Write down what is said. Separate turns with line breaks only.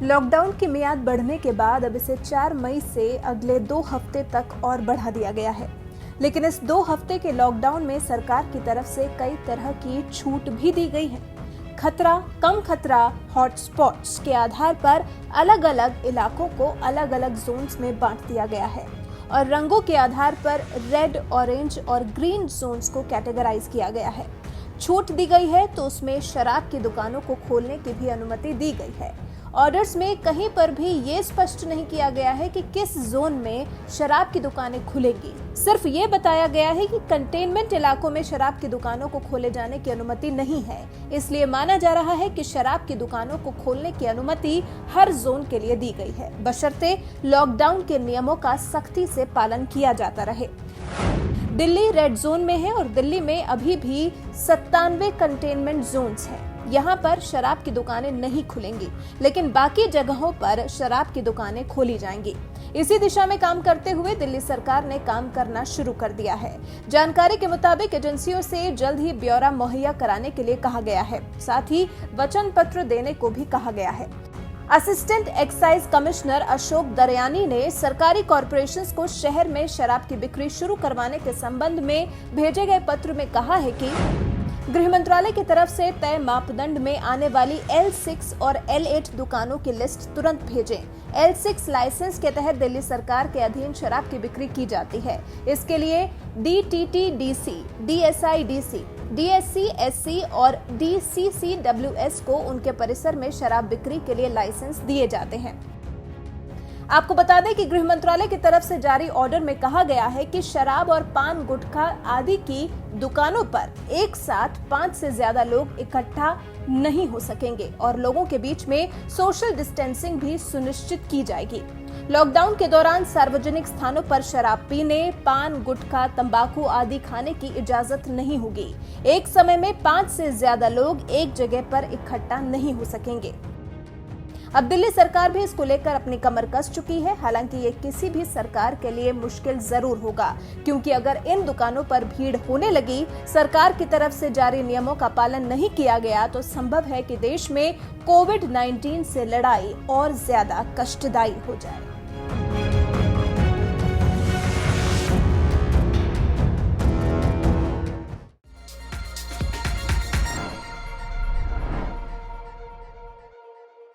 Lockdown की मियाद बढ़ने के बाद अब इसे 4 मई से अगले 2 हफ्ते तक और बढ़ा दिया गया है। लेकिन इस 2 हफ्ते के लॉकडाउन में सरकार की तरफ से कई तरह की छूट भी दी गई है। खतरा, कम खतरा, हॉटस्पॉट्स के आधार पर अलग अलग इलाकों को अलग अलग जोन्स में बांट दिया गया है और रंगों के आधार पर रेड, ऑरेंज और ग्रीन जोन्स को कैटेगराइज किया गया है। छूट दी गई है तो उसमें शराब की दुकानों को खोलने की भी अनुमति दी गई है। ऑर्डर्स में कहीं पर भी ये स्पष्ट नहीं किया गया है कि किस जोन में शराब की दुकानें खुलेंगी। सिर्फ ये बताया गया है कि कंटेनमेंट इलाकों में शराब की दुकानों को खोले जाने की अनुमति नहीं है। इसलिए माना जा रहा है कि शराब की दुकानों को खोलने की अनुमति हर जोन के लिए दी गई है, बशर्ते लॉकडाउन के नियमों का सख्ती से पालन किया जाता रहे। दिल्ली रेड जोन में है और दिल्ली में अभी भी 97 कंटेनमेंट जोन्स हैं। यहाँ पर शराब की दुकानें नहीं खुलेंगी, लेकिन बाकी जगहों पर शराब की दुकानें खोली जाएंगी। इसी दिशा में काम करते हुए दिल्ली सरकार ने काम करना शुरू कर दिया है। जानकारी के मुताबिक एजेंसियों से जल्द ही ब्यौरा मुहैया कराने के लिए कहा गया है, साथ ही वचन पत्र देने को भी कहा गया है। Assistant excise commissioner Ashok Daryani ने सरकारी कॉरपोरेशंस को शहर में शराब की बिक्री शुरू करवाने के संबंध में भेजे गए पत्र में कहा है कि गृह मंत्रालय की तरफ से तय मापदंड में आने वाली L6 और L8 दुकानों की लिस्ट तुरंत भेजें। L6 लाइसेंस के तहत दिल्ली सरकार के अधीन शराब की बिक्री की जाती है। इसके लिए DTTDC, DSIDC, DSCSC और DCCWS को उनके परिसर में शराब बिक्री के लिए लाइसेंस दिए जाते हैं। आपको बता दें कि गृह मंत्रालय की तरफ से जारी ऑर्डर में कहा गया है कि शराब और पान, गुटखा आदि की दुकानों पर एक साथ 5 से ज्यादा लोग इकट्ठा नहीं हो सकेंगे और लोगों के बीच में सोशल डिस्टेंसिंग भी सुनिश्चित की जाएगी। लॉकडाउन के दौरान सार्वजनिक स्थानों पर शराब पीने, पान, गुटखा, तंबाकू आदि खाने की इजाजत नहीं होगी। एक समय में 5 से ज्यादा लोग एक जगह पर इकट्ठा नहीं हो सकेंगे। अब दिल्ली सरकार भी इसको लेकर अपनी कमर कस चुकी है। हालांकि ये किसी भी सरकार के लिए मुश्किल जरूर होगा, क्योंकि अगर इन दुकानों पर भीड़ होने लगी, सरकार की तरफ से जारी नियमों का पालन नहीं किया गया, तो संभव है कि देश में कोविड-19 से लड़ाई और ज्यादा कष्टदायी हो जाए।